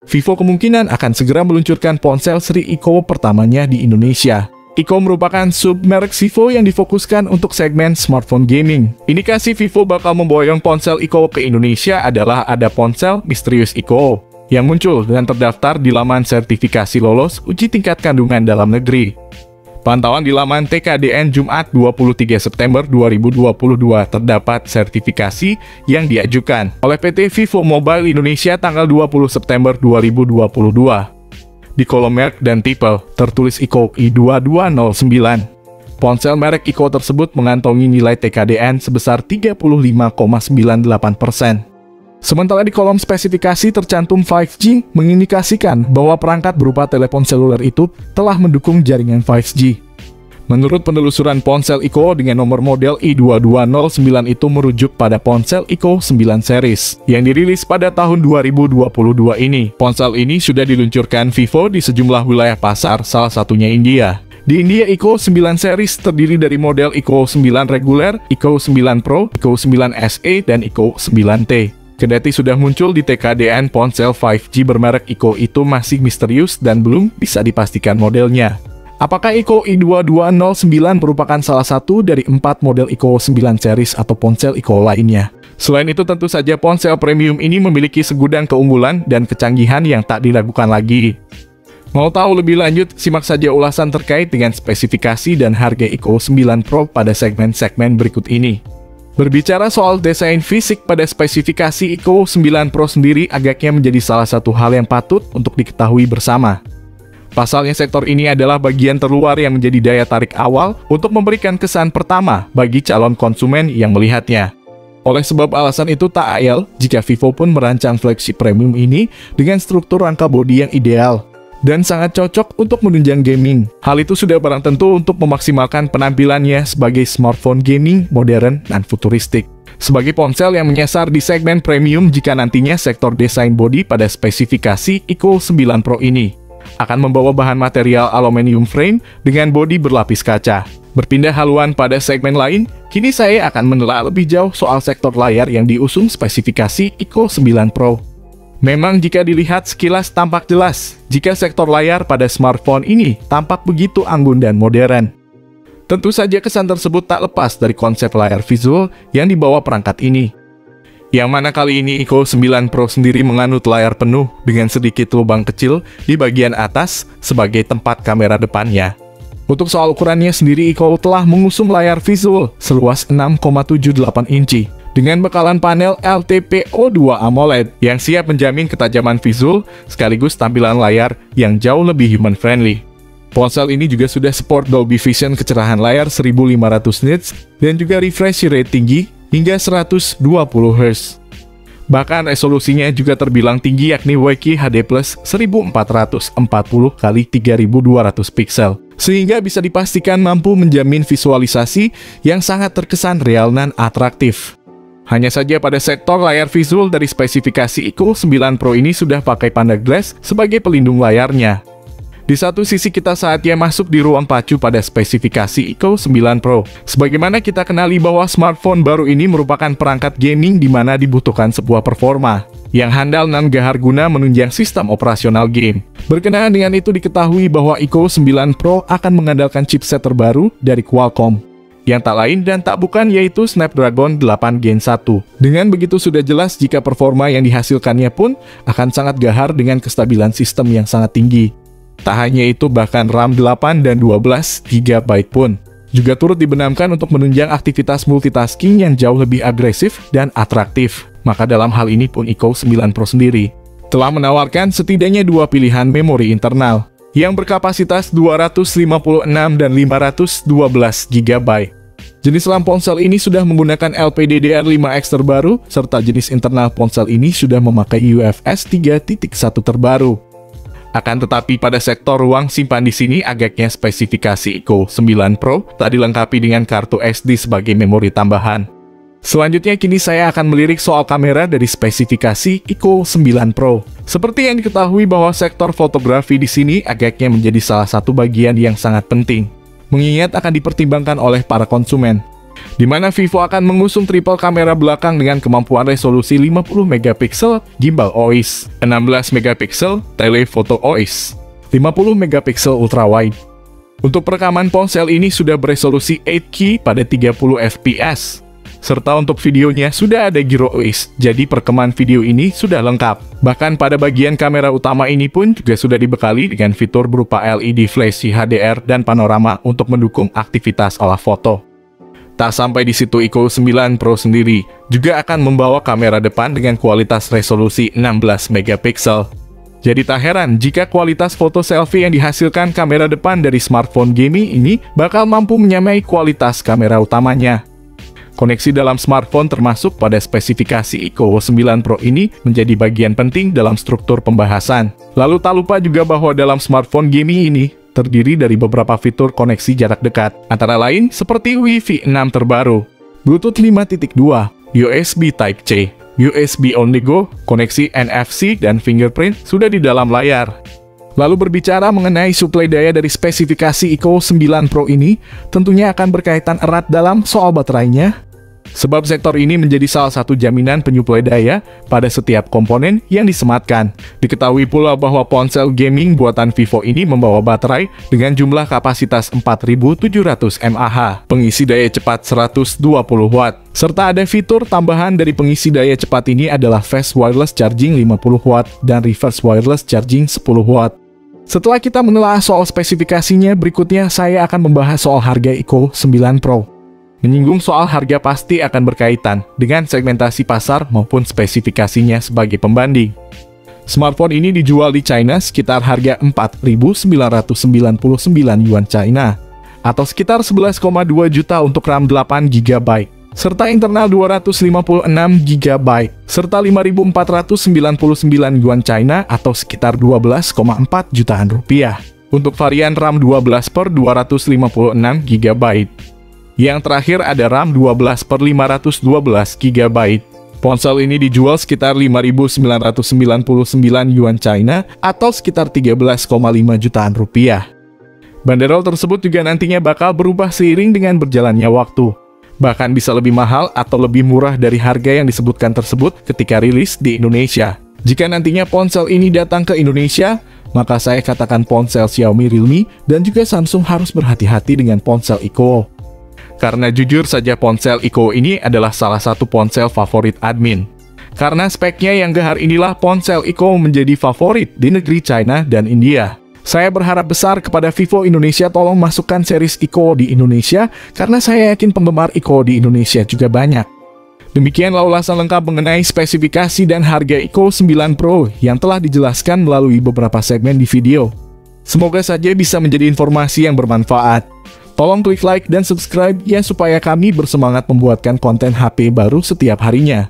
Vivo kemungkinan akan segera meluncurkan ponsel seri Eco pertamanya di Indonesia. Eco merupakan sub-merek Vivo yang difokuskan untuk segmen smartphone gaming. Indikasi Vivo bakal memboyong ponsel Eco ke Indonesia adalah ada ponsel misterius Eco yang muncul dan terdaftar di laman sertifikasi lolos uji tingkat kandungan dalam negeri. Pantauan di laman TKDN Jumat 23 September 2022 terdapat sertifikasi yang diajukan oleh PT Vivo Mobile Indonesia tanggal 20 September 2022. Di kolom merek dan tipe, tertulis Eco i2209. Ponsel merek Eco tersebut mengantongi nilai TKDN sebesar 35,98%. Sementara di kolom spesifikasi tercantum 5G mengindikasikan bahwa perangkat berupa telepon seluler itu telah mendukung jaringan 5G. Menurut penelusuran ponsel Eco dengan nomor model i2209 itu merujuk pada ponsel Eco 9 series yang dirilis pada tahun 2022 ini. Ponsel ini sudah diluncurkan Vivo di sejumlah wilayah pasar, salah satunya India. Di India, Eco 9 series terdiri dari model Eco 9 reguler, Eco 9 Pro, Eco 9 SE, dan Eco 9T. Kendati sudah muncul di TKDN, ponsel 5G bermerek Eco itu masih misterius dan belum bisa dipastikan modelnya. Apakah Eco i2209 merupakan salah satu dari 4 model Eco 9 series atau ponsel Eco lainnya? Selain itu, tentu saja ponsel premium ini memiliki segudang keunggulan dan kecanggihan yang tak diragukan lagi. Mau tahu lebih lanjut, simak saja ulasan terkait dengan spesifikasi dan harga Eco 9 Pro pada segmen-segmen berikut ini. Berbicara soal desain fisik pada spesifikasi Eco 9 Pro sendiri agaknya menjadi salah satu hal yang patut untuk diketahui bersama. Pasalnya sektor ini adalah bagian terluar yang menjadi daya tarik awal untuk memberikan kesan pertama bagi calon konsumen yang melihatnya. Oleh sebab alasan itu tak ayal jika Vivo pun merancang flagship premium ini dengan struktur rangka bodi yang ideal dan sangat cocok untuk menunjang gaming. Hal itu sudah barang tentu untuk memaksimalkan penampilannya sebagai smartphone gaming modern dan futuristik. Sebagai ponsel yang menyasar di segmen premium jika nantinya sektor desain bodi pada spesifikasi Eco 9 Pro ini akan membawa bahan material aluminium frame dengan bodi berlapis kaca. Berpindah haluan pada segmen lain, kini saya akan menelaah lebih jauh soal sektor layar yang diusung spesifikasi Eco 9 Pro. Memang jika dilihat sekilas tampak jelas jika sektor layar pada smartphone ini tampak begitu anggun dan modern. Tentu saja kesan tersebut tak lepas dari konsep layar visual yang dibawa perangkat ini. Yang mana kali ini Eco 9 Pro sendiri menganut layar penuh dengan sedikit lubang kecil di bagian atas sebagai tempat kamera depannya. Untuk soal ukurannya sendiri, Eco telah mengusung layar visual seluas 6,78 inci. Dengan bekalan panel LTPO2 AMOLED yang siap menjamin ketajaman visual sekaligus tampilan layar yang jauh lebih human-friendly. Ponsel ini juga sudah support Dolby Vision kecerahan layar 1500 nits dan juga refresh rate tinggi hingga 120 Hz. Bahkan resolusinya juga terbilang tinggi yakni WQHD+ 1440 x 3200 pixel. Sehingga bisa dipastikan mampu menjamin visualisasi yang sangat terkesan real dan atraktif. Hanya saja pada sektor layar visual dari spesifikasi Eco 9 Pro ini sudah pakai Panda Glass sebagai pelindung layarnya. Di satu sisi kita saatnya masuk di ruang pacu pada spesifikasi Eco 9 Pro. Sebagaimana kita kenali bahwa smartphone baru ini merupakan perangkat gaming di mana dibutuhkan sebuah performa yang handal dan gahar guna menunjang sistem operasional game. Berkenaan dengan itu diketahui bahwa Eco 9 Pro akan mengandalkan chipset terbaru dari Qualcomm, yang tak lain dan tak bukan yaitu Snapdragon 8 Gen 1. Dengan begitu sudah jelas jika performa yang dihasilkannya pun akan sangat gahar dengan kestabilan sistem yang sangat tinggi. Tak hanya itu, bahkan RAM 8 dan 12 GB pun juga turut dibenamkan untuk menunjang aktivitas multitasking yang jauh lebih agresif dan atraktif. Maka dalam hal ini pun Eco 9 Pro sendiri telah menawarkan setidaknya dua pilihan memori internal yang berkapasitas 256 dan 512 GB. Jenis RAM ponsel ini sudah menggunakan LPDDR5X terbaru, serta jenis internal ponsel ini sudah memakai UFS 3.1 terbaru. Akan tetapi pada sektor ruang simpan di sini agaknya spesifikasi Eco 9 Pro tak dilengkapi dengan kartu SD sebagai memori tambahan. Selanjutnya kini saya akan melirik soal kamera dari spesifikasi Eco 9 Pro. Seperti yang diketahui bahwa sektor fotografi di sini agaknya menjadi salah satu bagian yang sangat penting, mengingat akan dipertimbangkan oleh para konsumen. di mana Vivo akan mengusung triple kamera belakang dengan kemampuan resolusi 50 megapiksel gimbal OIS, 16 megapiksel telephoto OIS, 50 megapiksel ultrawide. Untuk perekaman ponsel ini sudah beresolusi 8K pada 30 fps. Serta untuk videonya sudah ada gyro OIS, jadi perekaman video ini sudah lengkap. Bahkan pada bagian kamera utama ini pun juga sudah dibekali dengan fitur berupa LED flash HDR dan panorama untuk mendukung aktivitas olah foto. Tak sampai di situ, Ico 9 Pro sendiri juga akan membawa kamera depan dengan kualitas resolusi 16 megapiksel. Jadi tak heran jika kualitas foto selfie yang dihasilkan kamera depan dari smartphone gaming ini bakal mampu menyamai kualitas kamera utamanya. Koneksi dalam smartphone termasuk pada spesifikasi Ico 9 Pro ini menjadi bagian penting dalam struktur pembahasan. Lalu tak lupa juga bahwa dalam smartphone gaming ini terdiri dari beberapa fitur koneksi jarak dekat, antara lain seperti Wi-Fi 6 terbaru, Bluetooth 5.2, USB Type-C, USB On-the-Go, koneksi NFC, dan fingerprint sudah di dalam layar. Lalu berbicara mengenai suplai daya dari spesifikasi Ico 9 Pro ini, tentunya akan berkaitan erat dalam soal baterainya. Sebab sektor ini menjadi salah satu jaminan penyuplai daya pada setiap komponen yang disematkan. Diketahui pula bahwa ponsel gaming buatan Vivo ini membawa baterai dengan jumlah kapasitas 4700 mAh, pengisi daya cepat 120 Watt. Serta ada fitur tambahan dari pengisi daya cepat ini adalah fast wireless charging 50 Watt dan reverse wireless charging 10 Watt. Setelah kita menelaah soal spesifikasinya, berikutnya saya akan membahas soal harga Ico 9 Pro. Menyinggung soal harga pasti akan berkaitan dengan segmentasi pasar maupun spesifikasinya sebagai pembanding. Smartphone ini dijual di China sekitar harga 4.999 yuan China, atau sekitar 11,2 juta untuk RAM 8 GB, serta internal 256 GB, serta 5.499 yuan China atau sekitar 12,4 jutaan rupiah. Untuk varian RAM 12/256 GB. Yang terakhir ada RAM 12/512 GB. Ponsel ini dijual sekitar 5.999 yuan China atau sekitar 13,5 jutaan rupiah. Banderol tersebut juga nantinya bakal berubah seiring dengan berjalannya waktu. Bahkan bisa lebih mahal atau lebih murah dari harga yang disebutkan tersebut ketika rilis di Indonesia. Jika nantinya ponsel ini datang ke Indonesia, maka saya katakan ponsel Xiaomi, Realme, dan juga Samsung harus berhati-hati dengan ponsel Ico. Karena jujur saja ponsel Ico ini adalah salah satu ponsel favorit admin. Karena speknya yang gahar inilah ponsel Ico menjadi favorit di negeri China dan India. Saya berharap besar kepada Vivo Indonesia tolong masukkan series Ico di Indonesia, karena saya yakin penggemar Ico di Indonesia juga banyak. Demikianlah ulasan lengkap mengenai spesifikasi dan harga Ico 9 Pro yang telah dijelaskan melalui beberapa segmen di video. Semoga saja bisa menjadi informasi yang bermanfaat. Tolong klik like dan subscribe ya supaya kami bersemangat membuatkan konten HP baru setiap harinya.